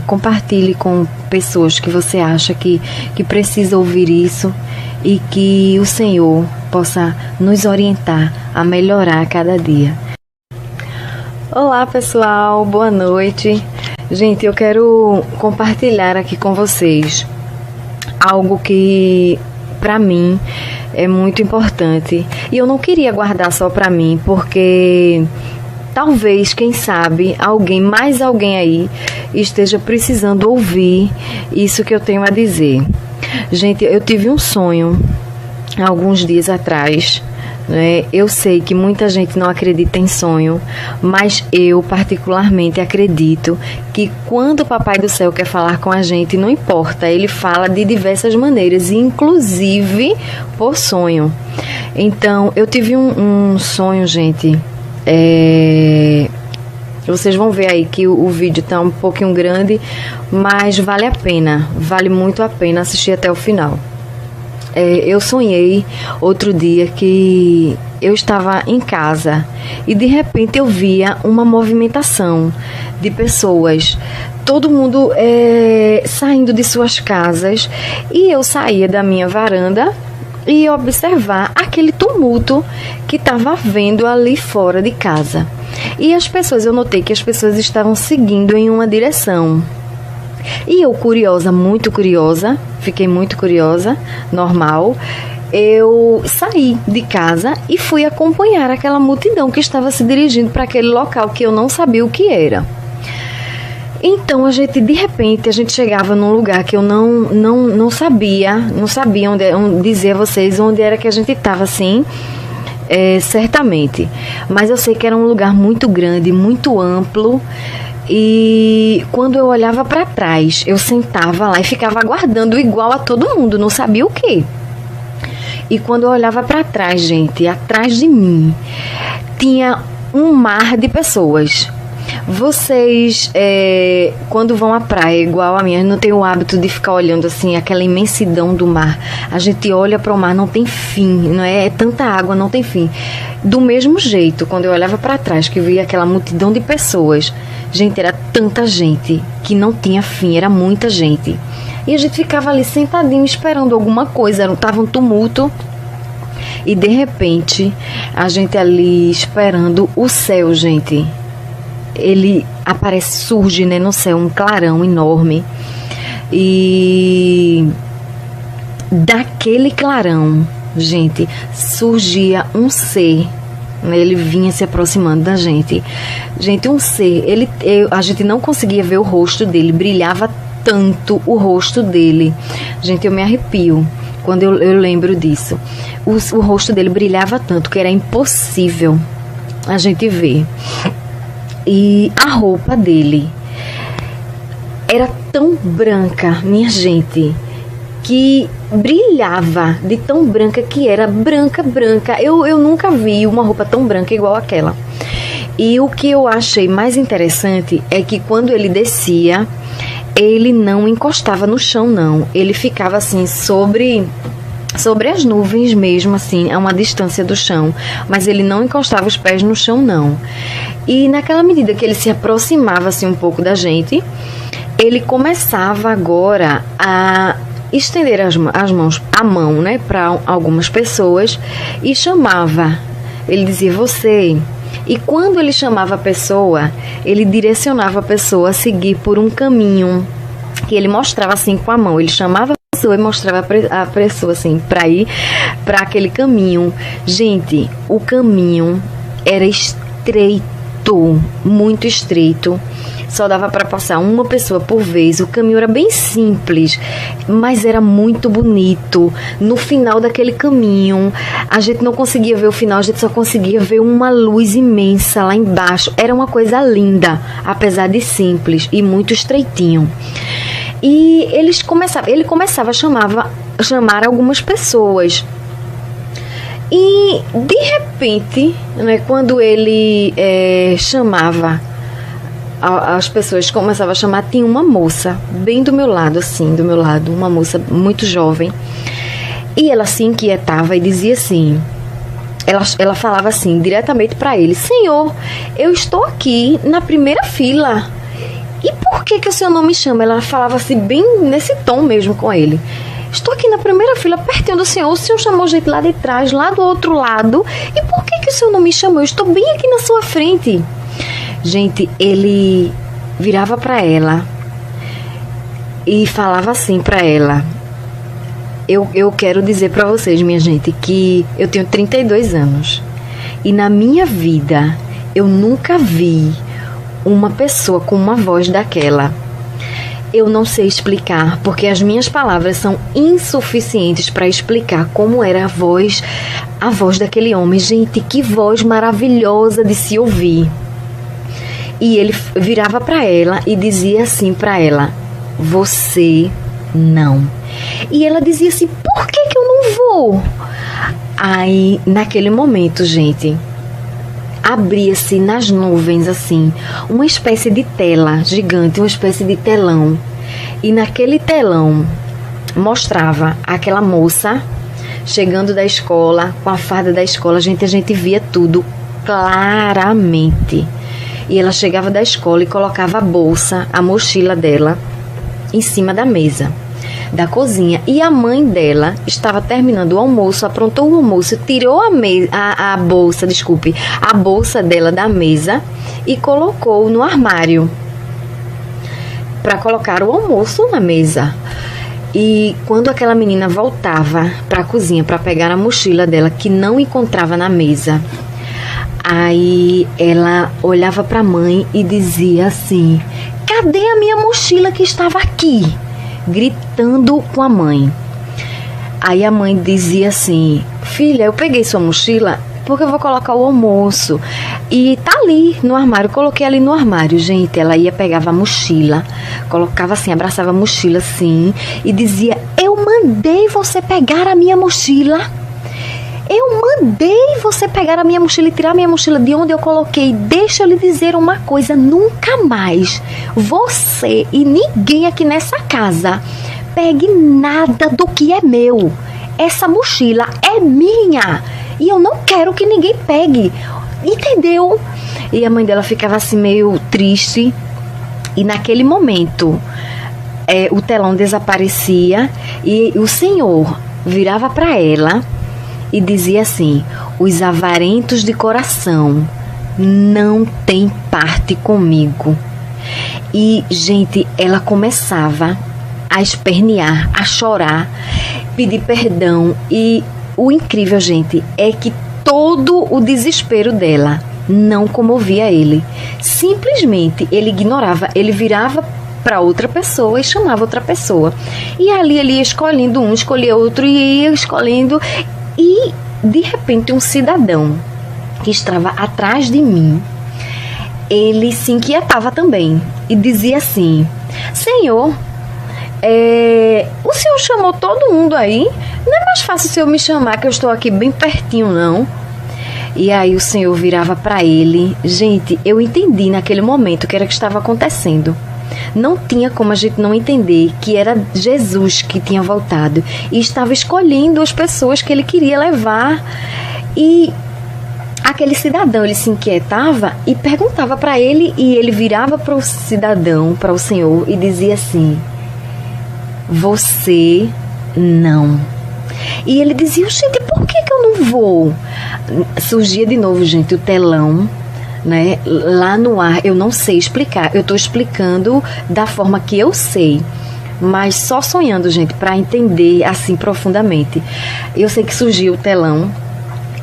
Compartilhe com pessoas que você acha que precisa ouvir isso e que o Senhor possa nos orientar a melhorar a cada dia. Olá pessoal, boa noite. Gente, eu quero compartilhar aqui com vocês algo que para mim é muito importante e eu não queria guardar só para mim, porque talvez, quem sabe, mais alguém aí esteja precisando ouvir isso que eu tenho a dizer. Gente, eu tive um sonho alguns dias atrás, né? Eu sei que muita gente não acredita em sonho, mas eu particularmente acredito que quando o Papai do Céu quer falar com a gente, não importa, ele fala de diversas maneiras, inclusive por sonho. Então, eu tive um sonho, gente. Vocês vão ver aí que o vídeo tá um pouquinho grande, mas vale muito a pena assistir até o final. Eu sonhei outro dia que eu estava em casa e de repente eu via uma movimentação de pessoas, todo mundo saindo de suas casas, e eu saía da minha varanda e observar aquele tumulto que estava havendo ali fora de casa. E eu notei que as pessoas estavam seguindo em uma direção. E eu, muito curiosa, fiquei muito curiosa, normal, eu saí de casa e fui acompanhar aquela multidão que estava se dirigindo para aquele local que eu não sabia o que era. Então, de repente, a gente chegava num lugar que eu não sabia onde dizer a vocês onde era que a gente estava, assim, certamente. Mas eu sei que era um lugar muito grande, muito amplo, e quando eu olhava para trás, eu sentava lá e ficava aguardando igual a todo mundo, não sabia o quê. E quando eu olhava para trás, gente, atrás de mim, tinha um mar de pessoas. Vocês, quando vão à praia, igual a minha, não tem o hábito de ficar olhando assim, aquela imensidão do mar. A gente olha para o mar, não tem fim, não é tanta água, não tem fim. Do mesmo jeito, quando eu olhava para trás, que via aquela multidão de pessoas, gente, era tanta gente que não tinha fim, era muita gente. E a gente ficava ali sentadinho esperando alguma coisa, tava um tumulto. E de repente, a gente ali esperando o céu, gente. Ele surge, né, no céu, um clarão enorme. E daquele clarão, gente, surgia um ser, né, ele vinha se aproximando da gente. Gente, um ser, a gente não conseguia ver o rosto dele, brilhava tanto o rosto dele. Gente, eu me arrepio quando eu lembro disso. O rosto dele brilhava tanto que era impossível a gente ver. E a roupa dele era tão branca, minha gente, que brilhava de tão branca que era, branca. Eu nunca vi uma roupa tão branca igual aquela. E o que eu achei mais interessante é que quando ele descia, ele não encostava no chão, não. Ele ficava assim sobre as nuvens mesmo, assim, a uma distância do chão, mas ele não encostava os pés no chão, não. E naquela medida que ele se aproximava assim um pouco da gente, ele começava agora a estender a mão, né, para algumas pessoas e chamava. Ele dizia: você. E quando ele chamava a pessoa, ele direcionava a pessoa a seguir por um caminho que ele mostrava assim com a mão. Ele chamava a pessoa e mostrava a pessoa assim para ir para aquele caminho. Gente, o caminho era estreito, muito estreito. Só dava para passar uma pessoa por vez. O caminho era bem simples, mas era muito bonito. No final daquele caminho, a gente não conseguia ver o final, a gente só conseguia ver uma luz imensa lá embaixo. Era uma coisa linda, apesar de simples e muito estreitinho. E ele começava a chamar algumas pessoas. E de repente, né, quando ele chamava, as pessoas começavam a chamar, tinha uma moça bem do meu lado, uma moça muito jovem, e ela se inquietava e dizia assim, ela falava assim diretamente para ele: Senhor, eu estou aqui na primeira fila E por que o senhor não me chama? Ela falava assim, bem nesse tom mesmo com ele. Estou aqui na primeira fila, pertinho do senhor. O senhor chamou gente lá de trás, lá do outro lado. E por que o senhor não me chamou? Eu estou bem aqui na sua frente. Gente, ele virava para ela e falava assim para ela. Eu quero dizer para vocês, minha gente, que eu tenho 32 anos. E na minha vida, eu nunca vi uma pessoa com uma voz daquela. Eu não sei explicar, porque as minhas palavras são insuficientes para explicar como era a voz daquele homem. Gente, que voz maravilhosa de se ouvir. E ele virava para ela e dizia assim para ela: você não. E ela dizia assim: por que eu não vou? Aí, naquele momento, gente, abria-se nas nuvens, assim, uma espécie de tela gigante, uma espécie de telão. E naquele telão mostrava aquela moça chegando da escola, com a farda da escola. A gente via tudo claramente. E ela chegava da escola e colocava a bolsa, a mochila dela, em cima da mesa da cozinha, e a mãe dela estava terminando o almoço, aprontou o almoço, tirou a bolsa dela da mesa e colocou no armário para colocar o almoço na mesa. E quando aquela menina voltava para a cozinha para pegar a mochila dela, que não encontrava na mesa, aí ela olhava para a mãe e dizia assim: cadê a minha mochila que estava aqui? Gritando com a mãe. Aí a mãe dizia assim: filha, eu peguei sua mochila porque eu vou colocar o almoço e tá ali no armário, coloquei ali no armário. Gente, ela pegava a mochila, colocava assim, abraçava a mochila assim e dizia: eu mandei você pegar a minha mochila. Eu mandei você pegar a minha mochila e tirar a minha mochila de onde eu coloquei. Deixa eu lhe dizer uma coisa: nunca mais você e ninguém aqui nessa casa pegue nada do que é meu. Essa mochila é minha e eu não quero que ninguém pegue. Entendeu? E a mãe dela ficava assim meio triste. E naquele momento o telão desaparecia e o senhor virava para ela e dizia assim: os avarentos de coração não têm parte comigo. E, gente, ela começava a espernear, a chorar, pedir perdão. E o incrível, gente, é que todo o desespero dela não comovia ele. Simplesmente ele ignorava, ele virava para outra pessoa e chamava outra pessoa. E ali ele ia escolhendo um, escolhia outro e ia escolhendo. E, de repente, um cidadão que estava atrás de mim, ele se inquietava também e dizia assim: senhor, o senhor chamou todo mundo aí? Não é mais fácil o senhor me chamar, que eu estou aqui bem pertinho, não? E aí o senhor virava para ele. Gente, eu entendi naquele momento o que era que estava acontecendo. Não tinha como a gente não entender que era Jesus que tinha voltado e estava escolhendo as pessoas que ele queria levar. E aquele cidadão, ele se inquietava e perguntava para ele, e ele virava para o cidadão, para o senhor, e dizia assim: você não. E ele dizia: gente, por que eu não vou? Surgia de novo, gente, o telão, né, lá no ar. Eu não sei explicar, eu estou explicando da forma que eu sei, mas só sonhando, gente, para entender assim profundamente. Eu sei que surgiu o telão,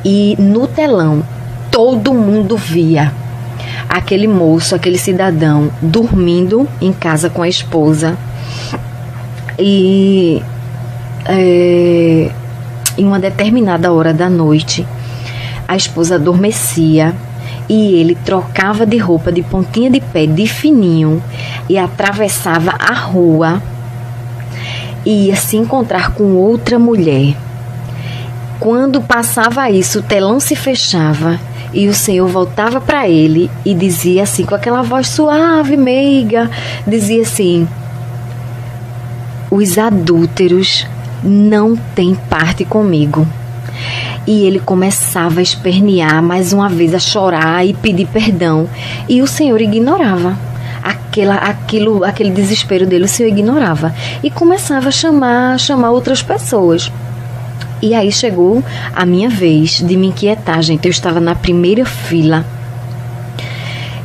e no telão todo mundo via aquele moço, aquele cidadão dormindo em casa com a esposa. E em uma determinada hora da noite, a esposa adormecia e ele trocava de roupa, de pontinha de pé, de fininho, e atravessava a rua e ia se encontrar com outra mulher. Quando passava isso, o telão se fechava e o Senhor voltava para ele e dizia assim, com aquela voz suave, meiga, dizia assim: os adúlteros não têm parte comigo. E ele começava a espernear mais uma vez, a chorar e pedir perdão. E o Senhor ignorava. aquele desespero dele, o Senhor ignorava. E começava a chamar outras pessoas. E aí chegou a minha vez de me inquietar, gente. Eu estava na primeira fila.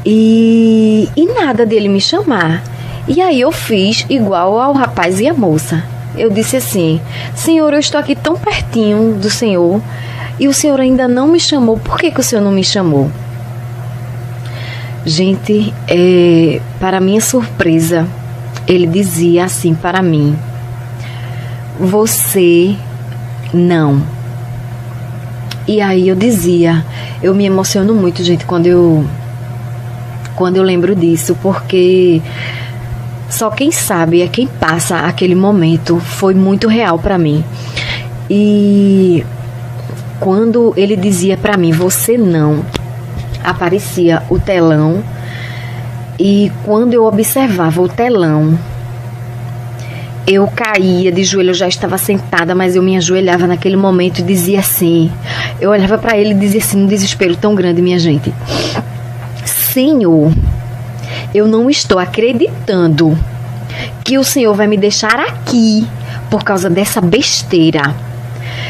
E nada dele me chamar. E aí eu fiz igual ao rapaz e a moça. Eu disse assim: Senhor, eu estou aqui tão pertinho do Senhor e o Senhor ainda não me chamou. Por que o Senhor não me chamou? Gente, para minha surpresa, ele dizia assim para mim: você não. E aí eu dizia, eu me emociono muito, gente, quando eu lembro disso, porque só quem sabe é quem passa aquele momento. Foi muito real para mim. E quando ele dizia para mim, você não, aparecia o telão. E quando eu observava o telão, eu caía de joelho. Eu já estava sentada, mas eu me ajoelhava naquele momento e dizia assim, eu olhava para ele e dizia assim, num desespero tão grande, minha gente: Senhor, eu não estou acreditando que o Senhor vai me deixar aqui por causa dessa besteira.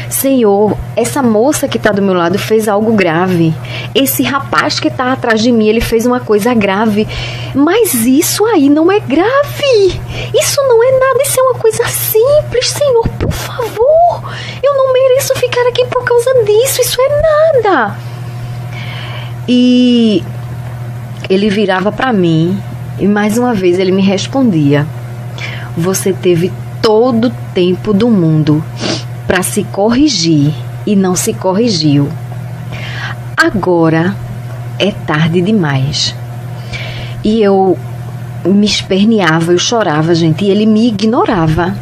Senhor, essa moça que está do meu lado fez algo grave. Esse rapaz que está atrás de mim, ele fez uma coisa grave. Mas isso aí não é grave. Isso não é nada, isso é uma coisa simples. Senhor, por favor, eu não mereço ficar aqui por causa disso. Isso é nada. E ele virava para mim e mais uma vez ele me respondia: você teve todo o tempo do mundo para se corrigir e não se corrigiu. Agora é tarde demais. E eu me esperneava, eu chorava, gente, e ele me ignorava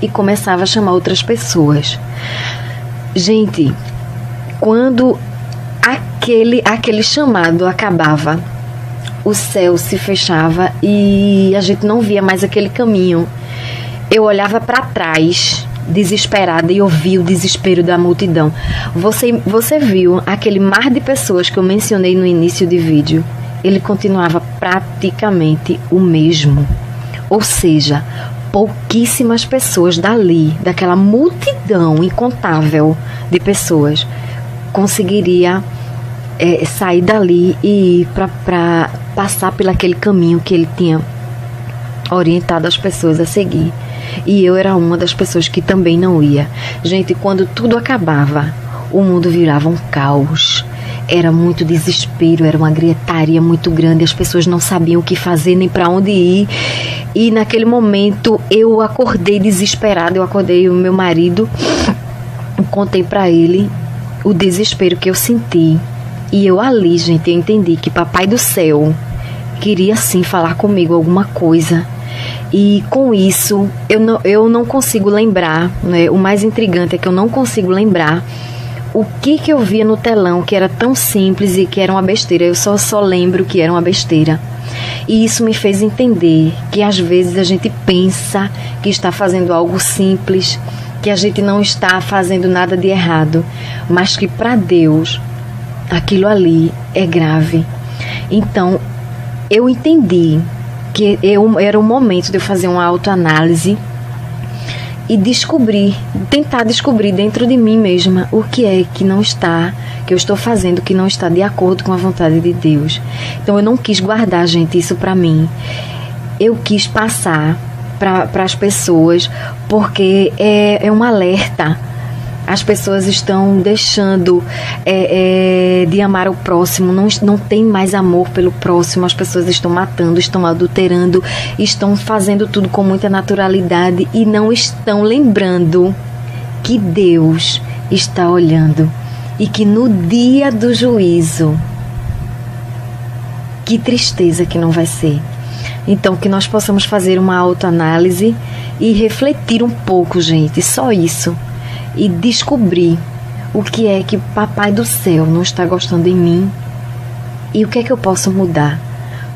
e começava a chamar outras pessoas. Gente, quando aquele chamado acabava, o céu se fechava e a gente não via mais aquele caminho. Eu olhava para trás, desesperada, e ouvia o desespero da multidão. Você viu aquele mar de pessoas que eu mencionei no início do vídeo? Ele continuava praticamente o mesmo. Ou seja, pouquíssimas pessoas dali, daquela multidão incontável de pessoas, conseguiria sair dali e ir para passar por aquele caminho que ele tinha orientado as pessoas a seguir. E eu era uma das pessoas que também não ia. Gente, quando tudo acabava, o mundo virava um caos. Era muito desespero, era uma gritaria muito grande. As pessoas não sabiam o que fazer nem para onde ir. E naquele momento eu acordei desesperada. Eu acordei o meu marido, contei para ele o desespero que eu senti. E eu ali, gente, eu entendi que Papai do Céu queria sim falar comigo alguma coisa. E com isso, eu não consigo lembrar, né? O mais intrigante é que eu não consigo lembrar o que eu via no telão, que era tão simples e que era uma besteira. Eu só lembro que era uma besteira. E isso me fez entender que às vezes a gente pensa que está fazendo algo simples, que a gente não está fazendo nada de errado, mas que para Deus aquilo ali é grave. Então, eu entendi que era o momento de eu fazer uma autoanálise e tentar descobrir dentro de mim mesma o que é que eu estou fazendo que não está de acordo com a vontade de Deus. Então eu não quis guardar, gente, isso para mim. Eu quis passar para as pessoas, porque é um alerta. As pessoas estão deixando de amar o próximo, não tem mais amor pelo próximo. As pessoas estão matando, estão adulterando, estão fazendo tudo com muita naturalidade e não estão lembrando que Deus está olhando e que no dia do juízo, que tristeza que não vai ser. Então, que nós possamos fazer uma autoanálise e refletir um pouco, gente, só isso. E descobrir o que é que Papai do Céu não está gostando em mim e o que é que eu posso mudar.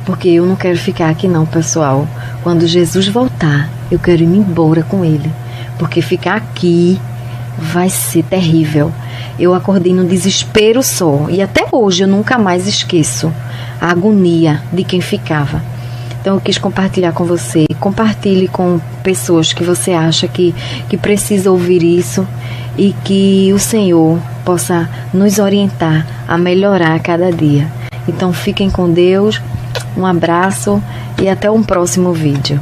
Porque eu não quero ficar aqui não, pessoal. Quando Jesus voltar, eu quero ir embora com Ele. Porque ficar aqui vai ser terrível. Eu acordei num desespero só. E até hoje eu nunca mais esqueço a agonia de quem ficava. Então eu quis compartilhar com você. Compartilhe com pessoas que você acha que precisa ouvir isso e que o Senhor possa nos orientar a melhorar a cada dia. Então fiquem com Deus, um abraço e até um próximo vídeo.